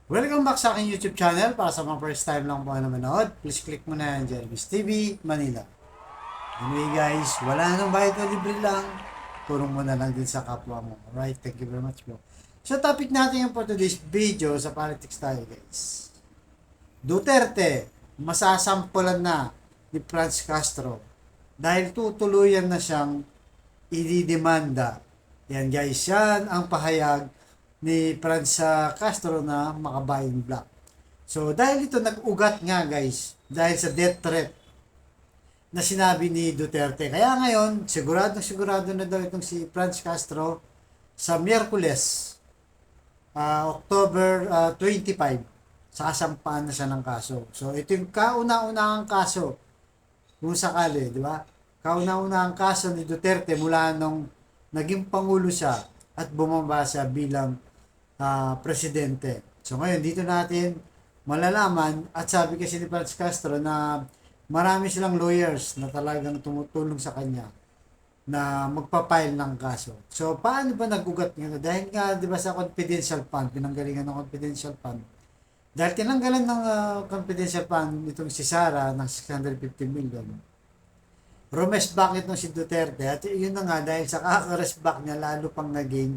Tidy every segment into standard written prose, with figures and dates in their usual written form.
Welcome back sa aking YouTube channel. Para sa mga first time lang po na manood, please click mo na yan, Jervis TV, Manila. Anyway guys, wala nang bayad na libre lang. Tulong mo na lang din sa kapwa mo. Alright, thank you very much bro. So topic natin yung for today's video sa politics tayo guys. Duterte, masasampulan na ni Franz Castro dahil tutuluyan na siyang ididemanda. Yan guys, yan ang pahayag ni Franz Castro na makabayang black. So dahil ito nag-ugat nga guys, dahil sa death threat na sinabi ni Duterte. Kaya ngayon, sigurado na daw itong si Franz Castro sa Miyerkules, October 25, sasampahan na siya ng kaso. So ito yung kauna-unahang kaso kung sakali, di ba? Kauna-unahang kaso ni Duterte mula nung naging pangulo siya at bumaba siya bilang presidente. So ngayon, dito natin malalaman at sabi kasi ni Franz Castro na marami silang lawyers na talagang tumutulong sa kanya na magpapile ng kaso. So paano ba nagugat nga? Dahil nga, di ba sa confidential fund, pinanggalingan ng confidential fund. Dahil tinanggalan ng confidential fund itong si Sara ng 650 million. Rumes back itong si Duterte at yun na nga dahil sa kaka-rest back niya lalo pang naging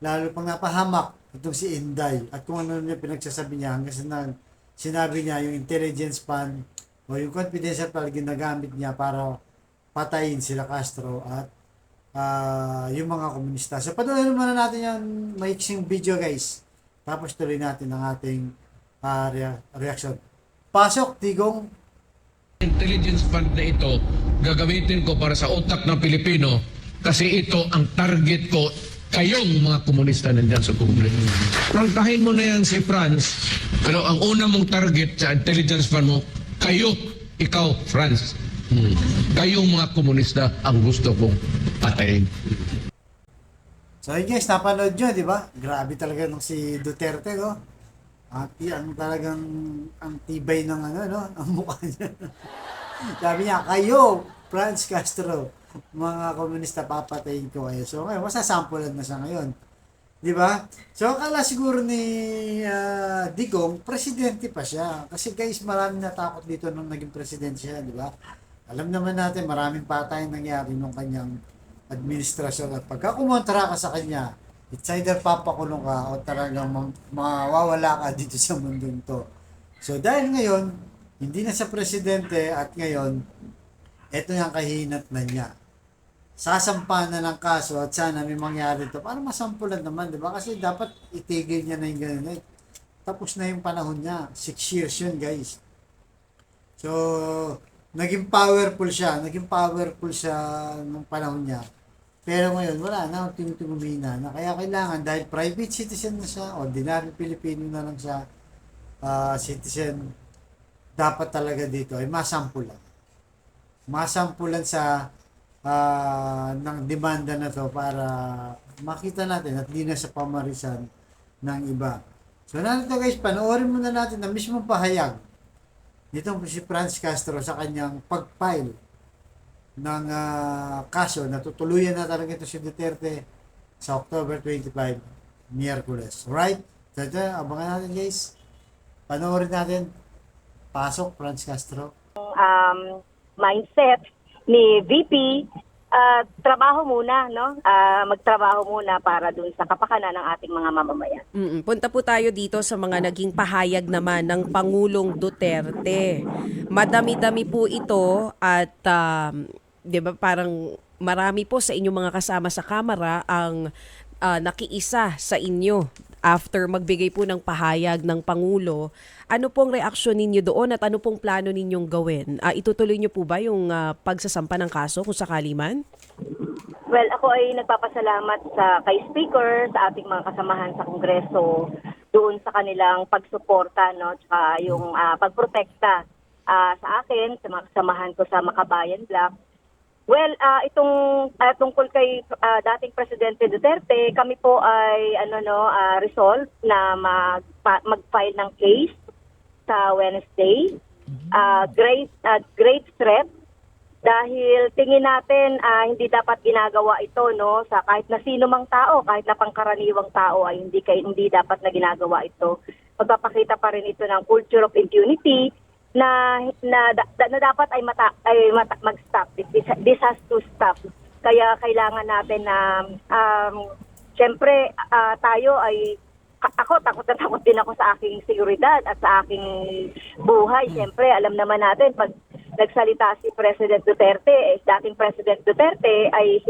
lalo pang napahamak itong si Inday at kung ano niya pinagsasabi niya hanggang sa sinabi niya yung intelligence fund o yung confidential fund ginagamit niya para patayin sila Castro at yung mga komunista. So panoorin muna natin yung maiksing video guys. Tapos tuloy natin ang ating reaction. Pasok, Tigong. Intelligence fund na ito, gagamitin ko para sa utak ng Pilipino kasi ito ang target ko, kayong mga komunista nandyan sa public. Prangkahin mo na yan si Franz, pero ang una mong target sa intelligence fund mo, kayo, ikaw, Franz. Kayong mga komunista ang gusto kong patayin. So yun guys, napanood nyo, di ba? Grabe talaga nung si Duterte, no? At ang talagang ang tibay ng ano, no? Ang mukha niya. Sabi niya, kayo, Franz Castro, mga komunista, papatayin ko kayo. So ngayon, masasampulan na siya ngayon. Di ba? So akala siguro ni Digong, presidente pa siya. Kasi guys, maraming natakot dito nung naging presidente siya, di ba? Alam naman natin, maraming patay nangyari nung kanyang administrasyon. At pagka kumontra ka sa kanya, it's either papakulong ka o talagang mawawala ka dito sa mundong to. So dahil ngayon, hindi na siya presidente at ngayon, eto yung kahinat na niya. Sasampahan na ng kaso at sana may mangyari to. Para masampulan naman, di ba? Kasi dapat itigil niya na yung ganun. Tapos na yung panahon niya. 6 years yun, guys. So, naging powerful siya. Naging powerful siya nung panahon niya. Pero ngayon, wala na, tumumina na. Kaya kailangan, dahil private citizen na siya, ordinary Pilipino na lang siya, citizen, dapat talaga dito ay masampulan. Masampulan sa ng demanda na to para makita natin at di na sa pamarisan ng iba. So narito guys, panoorin muna natin na mismo pahayag nitong si Franz Castro sa kanyang pag-file ng kaso na tutuluyan na talaga ito si Duterte sa October 25, Miyerkules. Right? So ito, abangan natin guys. Panoorin natin. Pasok, Franz Castro. Mindset ni VP, trabaho muna, no? Magtrabaho muna para dun sa kapakanan ng ating mga mamamayan. Punta po tayo dito sa mga naging pahayag naman ng Pangulong Duterte. Madami-dami po ito at 'di ba parang marami po sa inyong mga kasama sa kamera ang nakiisa sa inyo after magbigay po ng pahayag ng Pangulo. Ano pong reaksyon ninyo doon at ano pong plano ninyong gawin? Itutuloy niyo po ba yung pagsasampa ng kaso kung sakali man? Well, ako ay nagpapasalamat sa kay Speaker, sa ating mga kasamahan sa Kongreso, doon sa kanilang pagsuporta, no? Tsaka yung pagprotekta sa akin, sa mga kasamahan ko sa Makabayan Black. Well, itong tungkol kay dating Presidente Duterte, kami po ay resolve na mag-file ng case sa Wednesday. Great threat Dahil tingin natin hindi dapat ginagawa ito no sa kahit na sino mang tao, kahit na pangkaraniwang tao ay hindi dapat na ginagawa ito. Magpapakita pa rin ito ng culture of impunity na dapat ay mag-stop. This has to stop. Kaya kailangan natin na syempre tayo ay ako takot na takot din ako sa aking seguridad at sa aking buhay. Syempre alam naman natin pag nagsalita si President Duterte, dating President Duterte ay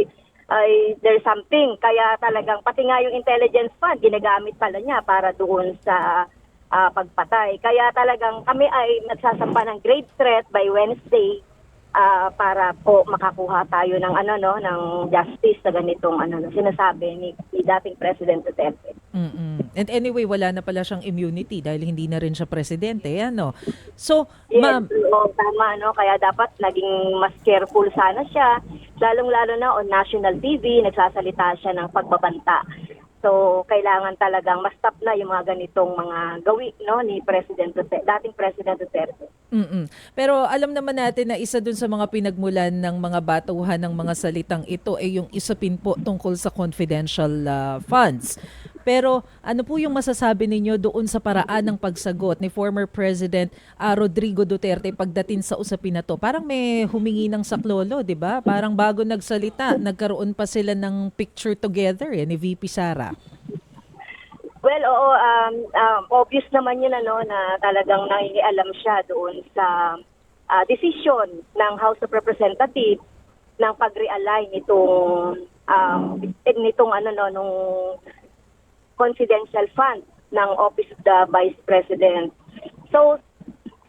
there's something. Kaya talagang pati nga yung intelligence fund, ginagamit pala niya para doon sa pagpatay. Kaya talagang kami ay nagsasampa ng grave threat by Wednesday para po makakuha tayo ng ng justice sa ganitong sinasabi ni dating President Duterte. And anyway, wala na pala siyang immunity dahil hindi na rin siya presidente, ano. So, Yes, ma'am, tama, no? Kaya dapat naging mas careful sana siya. Lalong-lalo na on national TV, nagsasalita siya ng pagbabanta. So, kailangan talagang ma-stop na yung mga ganitong mga gawi, no, ni President Duterte, dating President Duterte. Pero alam naman natin na isa dun sa mga pinagmulan ng mga batuhan ng mga salitang ito ay yung isapin po tungkol sa confidential funds. Pero ano po yung masasabi ninyo doon sa paraan ng pagsagot ni former President Rodrigo Duterte pagdating sa usapin na to? Parang may humingi ng saklolo, di ba? Parang bago nagsalita, nagkaroon pa sila ng picture together ni VP Sara. Well, oo, obvious naman yun na talagang nangingialam siya doon sa decision ng House of Representatives ng pag-realign nung confidential fund ng Office of the Vice President. So,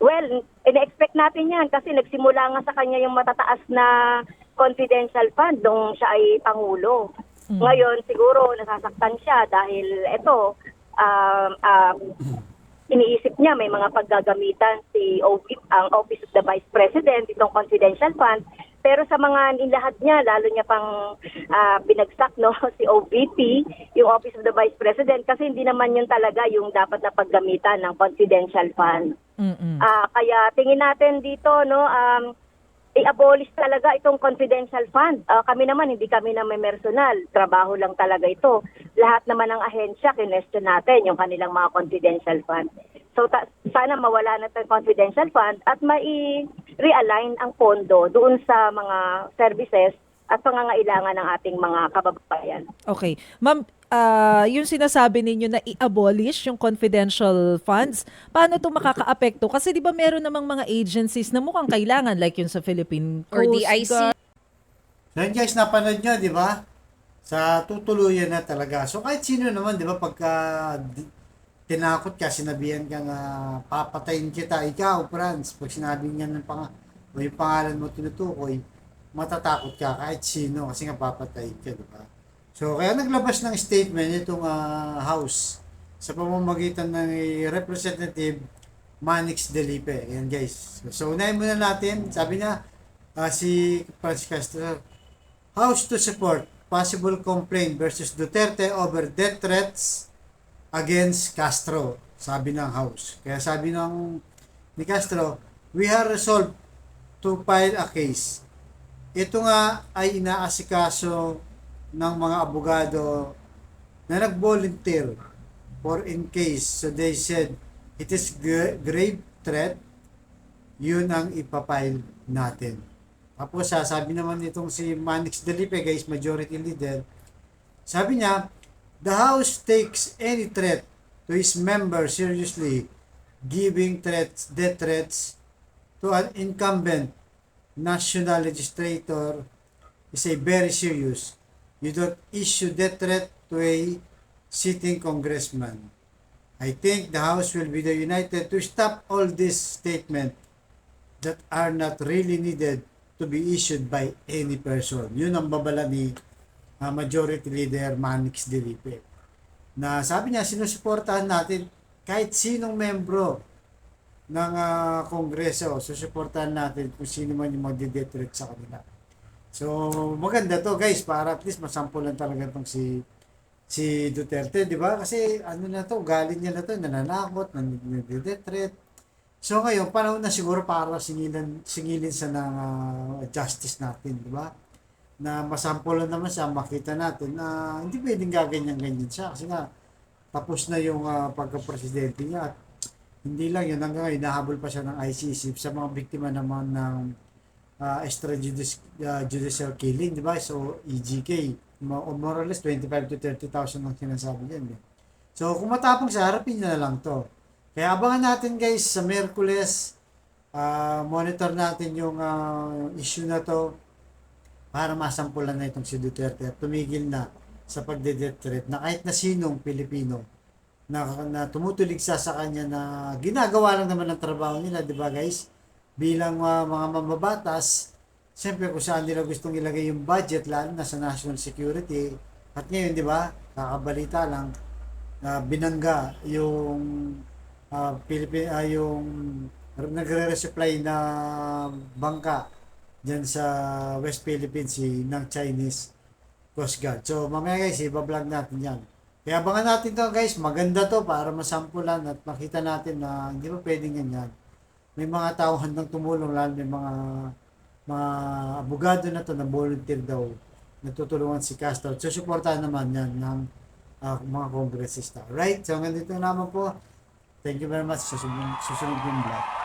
well, ina-expect natin yan kasi nagsimula nga sa kanya yung matataas na confidential fund nung siya ay Pangulo. Ngayon, siguro nasasaktan siya dahil ito, iniisip niya may mga paggagamitan ang Office of the Vice President, itong confidential fund. Pero sa mga nilahat niya, lalo niya pang binagsak si OVP, yung Office of the Vice President, kasi hindi naman yun talaga yung dapat na paggamitan ng confidential fund. Kaya tingin natin dito, i-abolish talaga itong confidential fund. Kami naman, hindi kami na may personal. Trabaho lang talaga ito. Lahat naman ng ahensya, kinestyon natin yung kanilang mga confidential fund. So, sana mawala na itong confidential fund at mai-realign ang pondo doon sa mga services at pangangailangan ng ating mga kababayan. Okay. Ma'am, yung sinasabi ninyo na i-abolish yung confidential funds, paano ito makakaapekto? Kasi di ba meron namang mga agencies na mukhang kailangan like yung sa Philippine Or Coast DIC. Guard. So yun guys, napanood nyo, di ba? Sa tutuluyan na talaga. So kahit sino naman, di ba, pagka tinakot ka, sinabihan ka na papatayin kita, ikaw, Franz, pag sinabi niya o yung pangalan mo tinutukoy, matatakot ka kahit sino kasi nga papatayin ka, di ba? So kaya naglabas ng statement itong House sa pamamagitan ng Representative Manix Delipe. Ayan guys. So unahin muna natin, sabi niya, si Franz Castro, House to support possible complaint versus Duterte over death threats against Castro, sabi ng House. Kaya sabi ni Castro, we have resolved to file a case. Ito nga ay inaasikaso ng mga abogado na nag-volunteer for in case. So they said, it is grave threat, yun ang ipapile natin. Tapos sabi naman itong si Manix Delipe, guys, majority leader, sabi niya, the House takes any threat to his members seriously, giving death threats to an incumbent national legislator is a very serious. You don't issue death threat to a sitting congressman. I think the House will be united to stop all these statements that are not really needed to be issued by any person. Yun ang babala ni Majority Leader Manix Delipe. Na sabi niya, sinusuportahan natin kahit sinong membro ng Kongreso, susuportahan natin kung sino man yung magde-death sa kanila. So, maganda to guys, para at least masampulan talaga itong si Duterte, di ba? Kasi ano na to, galing niya na to, nananakot, nagde-death threat. So ngayon, panahon na siguro para singilin sa ng justice natin, di ba? Na masampulan naman siya, makita natin na hindi pwedeng gaganyan-ganyan siya. Kasi nga, tapos na yung pagka-presidente niya. At hindi lang yun, hanggang ngayon, nahabol pa siya ng ICC sa mga biktima naman ng extrajudicial killing, di ba? So, EGK, more or less 25 to 30,000 ang sinasabi niyan. Eh. So, kung matapang siya, harapin niya na lang to. Kaya abangan natin guys sa Miyerkules, monitor natin yung issue na to para masampulan na itong si Duterte at tumigil na sa pagde-death threat na kahit na sinong Pilipino na tumutuligsa sa kanya na ginagawa lang naman ang trabaho nila, di ba guys? Bilang mga mambabatas, siyempre kung saan nila gustong ilagay yung budget, lalo na sa national security. At ngayon, di ba, kakabalita lang, binangga yung yung nagre-resupply na bangka dyan sa West Philippines Sea ng Chinese Coast Guard. So mamaya guys, iba-vlog natin yan. Kaya abangan natin to guys, maganda to para masampulan at makita natin na hindi pa pwedeng ganyan. May mga tao handang tumulong, lalo may mga abogado na to na volunteer daw natutulungan si Castro. So suportahan naman yan ng mga kongresista. Right? So hanggang dito naman po. Thank you very much sa susunod yung vlog.